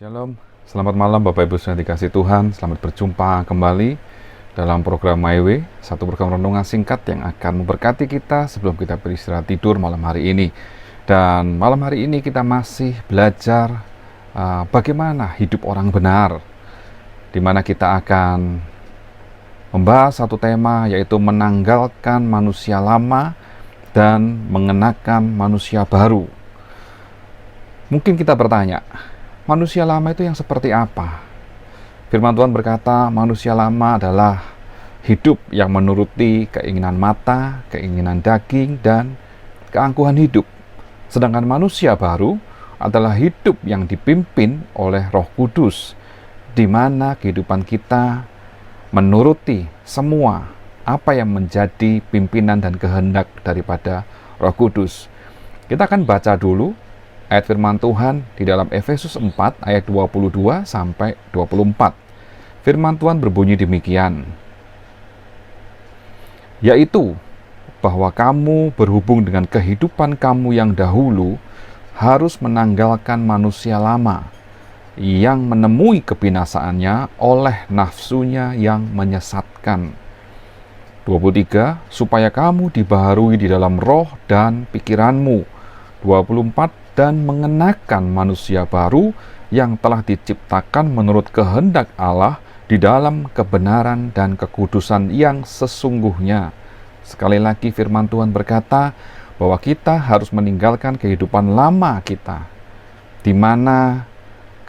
Shalom, selamat malam Bapak Ibu yang dikasih Tuhan. Selamat berjumpa kembali dalam program My Way, satu program renungan singkat yang akan memberkati kita sebelum kita beristirahat tidur malam hari ini. Dan malam hari ini kita masih belajar bagaimana hidup orang benar, di mana kita akan membahas satu tema, yaitu menanggalkan manusia lama dan mengenakan manusia baru. Mungkin kita bertanya, manusia lama itu yang seperti apa? Firman Tuhan berkata, manusia lama adalah hidup yang menuruti keinginan mata, keinginan daging, dan keangkuhan hidup. Sedangkan manusia baru adalah hidup yang dipimpin oleh Roh Kudus, di mana kehidupan kita menuruti semua apa yang menjadi pimpinan dan kehendak daripada Roh Kudus. Kita akan baca dulu ayat firman Tuhan di dalam Efesus 4 ayat 22 sampai 24. Firman Tuhan berbunyi demikian, yaitu bahwa kamu berhubung dengan kehidupan kamu yang dahulu harus menanggalkan manusia lama yang menemui kebinasaannya oleh nafsunya yang menyesatkan. 23. Supaya kamu dibaharui di dalam roh dan pikiranmu. 24. Dan mengenakan manusia baru yang telah diciptakan menurut kehendak Allah di dalam kebenaran dan kekudusan yang sesungguhnya. Sekali lagi firman Tuhan berkata bahwa kita harus meninggalkan kehidupan lama kita, di mana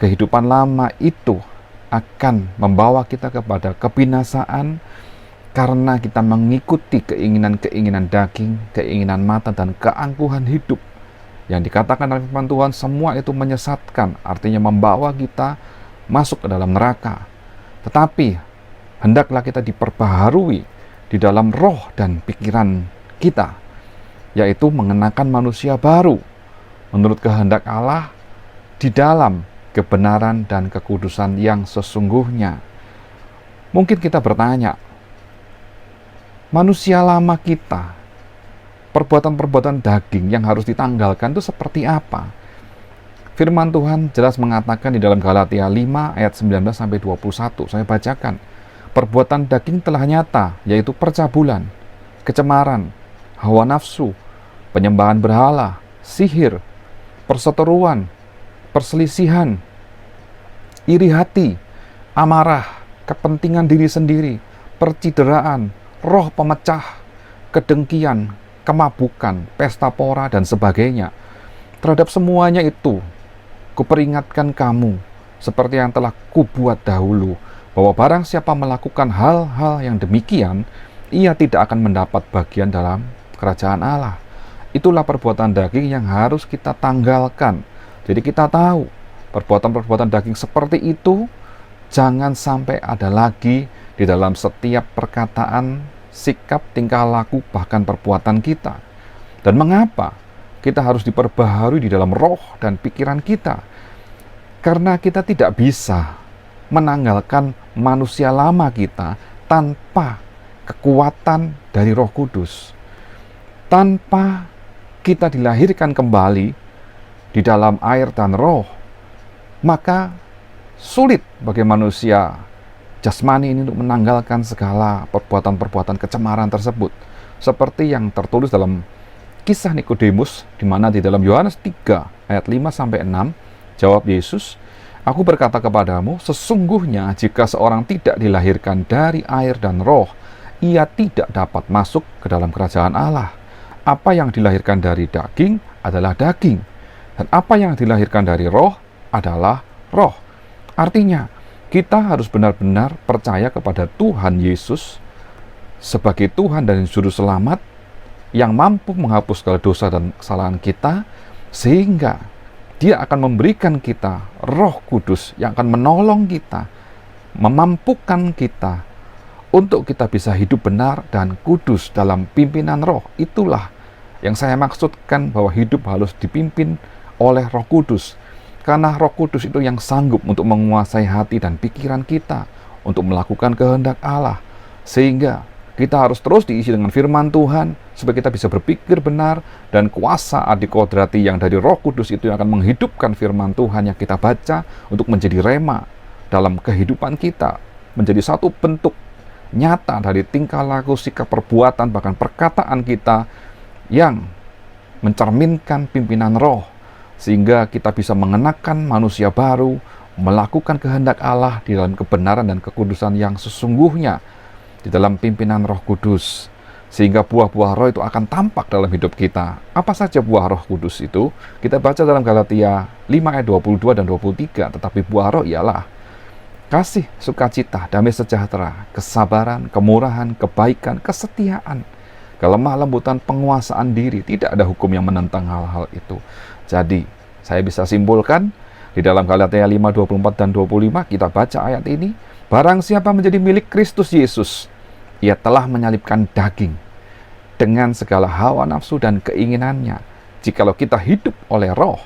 kehidupan lama itu akan membawa kita kepada kebinasaan karena kita mengikuti keinginan-keinginan daging, keinginan mata, dan keangkuhan hidup. Yang dikatakan dalam firman Tuhan, semua itu menyesatkan, artinya membawa kita masuk ke dalam neraka. Tetapi hendaklah kita diperbaharui di dalam roh dan pikiran kita, yaitu mengenakan manusia baru menurut kehendak Allah di dalam kebenaran dan kekudusan yang sesungguhnya. Mungkin kita bertanya, manusia lama kita, perbuatan-perbuatan daging yang harus ditanggalkan itu seperti apa? Firman Tuhan jelas mengatakan di dalam Galatia 5 ayat 19-21. Saya bacakan. Perbuatan daging telah nyata, yaitu percabulan, kecemaran, hawa nafsu, penyembahan berhala, sihir, perseteruan, perselisihan, iri hati, amarah, kepentingan diri sendiri, percideraan, roh pemecah, kedengkian, kemabukan, pesta pora, dan sebagainya. Terhadap semuanya itu, kuperingatkan kamu, seperti yang telah kubuat dahulu, bahwa barang siapa melakukan hal-hal yang demikian, ia tidak akan mendapat bagian dalam kerajaan Allah. Itulah perbuatan daging yang harus kita tanggalkan. Jadi kita tahu, perbuatan-perbuatan daging seperti itu, jangan sampai ada lagi di dalam setiap perkataan, sikap, tingkah laku, bahkan perbuatan kita. Dan mengapa kita harus diperbaharui di dalam roh dan pikiran kita? Karena kita tidak bisa menanggalkan manusia lama kita tanpa kekuatan dari Roh Kudus. Tanpa kita dilahirkan kembali di dalam air dan roh, maka sulit bagi manusia jasmani ini untuk menanggalkan segala perbuatan-perbuatan kecemaran tersebut. Seperti yang tertulis dalam kisah Nikodemus, di mana di dalam Yohanes 3 ayat 5-6, jawab Yesus, "Aku berkata kepadamu, sesungguhnya jika seorang tidak dilahirkan dari air dan roh, ia tidak dapat masuk ke dalam kerajaan Allah. Apa yang dilahirkan dari daging adalah daging, dan apa yang dilahirkan dari roh adalah roh." Artinya, kita harus benar-benar percaya kepada Tuhan Yesus sebagai Tuhan dan Juru Selamat yang mampu menghapus segala dosa dan kesalahan kita, sehingga Dia akan memberikan kita Roh Kudus yang akan menolong kita, memampukan kita untuk kita bisa hidup benar dan kudus dalam pimpinan roh. Itulah yang saya maksudkan bahwa hidup harus dipimpin oleh Roh Kudus. Karena Roh Kudus itu yang sanggup untuk menguasai hati dan pikiran kita, untuk melakukan kehendak Allah. Sehingga kita harus terus diisi dengan firman Tuhan, supaya kita bisa berpikir benar, dan kuasa adikodrati yang dari Roh Kudus itu yang akan menghidupkan firman Tuhan yang kita baca untuk menjadi rema dalam kehidupan kita, menjadi satu bentuk nyata dari tingkah laku, sikap, perbuatan, bahkan perkataan kita yang mencerminkan pimpinan Roh, sehingga kita bisa mengenakan manusia baru, melakukan kehendak Allah di dalam kebenaran dan kekudusan yang sesungguhnya di dalam pimpinan Roh Kudus, sehingga buah-buah Roh itu akan tampak dalam hidup kita. Apa saja buah Roh Kudus itu? Kita baca dalam Galatia 5 ayat 22 dan 23, tetapi buah Roh ialah kasih, sukacita, damai sejahtera, kesabaran, kemurahan, kebaikan, kesetiaan, kelemah lembutan, penguasaan diri. Tidak ada hukum yang menentang hal-hal itu. Jadi, saya bisa simpulkan di dalam Galatia 5, 24 dan 25, kita baca ayat ini, barang siapa menjadi milik Kristus Yesus, ia telah menyalibkan daging dengan segala hawa nafsu dan keinginannya. Jikalau kita hidup oleh Roh,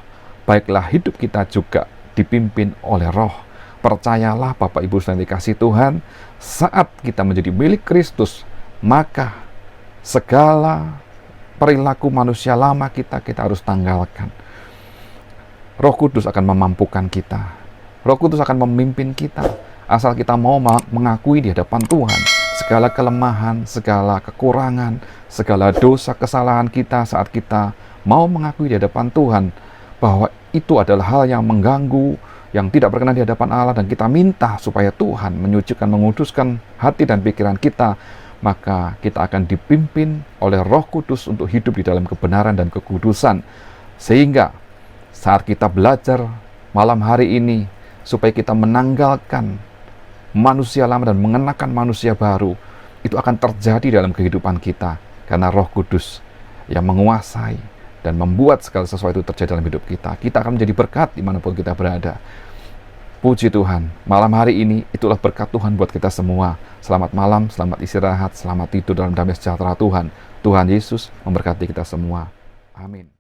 baiklah hidup kita juga dipimpin oleh Roh. Percayalah Bapak Ibu yang dikasih Tuhan, saat kita menjadi milik Kristus, maka segala perilaku manusia lama kita harus tanggalkan. Roh Kudus akan memampukan kita. Roh Kudus akan memimpin kita. Asal kita mau mengakui di hadapan Tuhan segala kelemahan, segala kekurangan, segala dosa, kesalahan kita, saat kita mau mengakui di hadapan Tuhan bahwa itu adalah hal yang mengganggu, yang tidak berkenan di hadapan Allah, dan kita minta supaya Tuhan menyucikan, menguduskan hati dan pikiran kita, maka kita akan dipimpin oleh Roh Kudus untuk hidup di dalam kebenaran dan kekudusan. Sehingga saat kita belajar malam hari ini, supaya kita menanggalkan manusia lama dan mengenakan manusia baru, itu akan terjadi dalam kehidupan kita, karena Roh Kudus yang menguasai dan membuat segala sesuatu terjadi dalam hidup kita. Kita akan menjadi berkat dimanapun kita berada. Puji Tuhan, malam hari ini itulah berkat Tuhan buat kita semua. Selamat malam, selamat istirahat, selamat tidur dalam damai sejahtera Tuhan. Tuhan Yesus memberkati kita semua. Amin.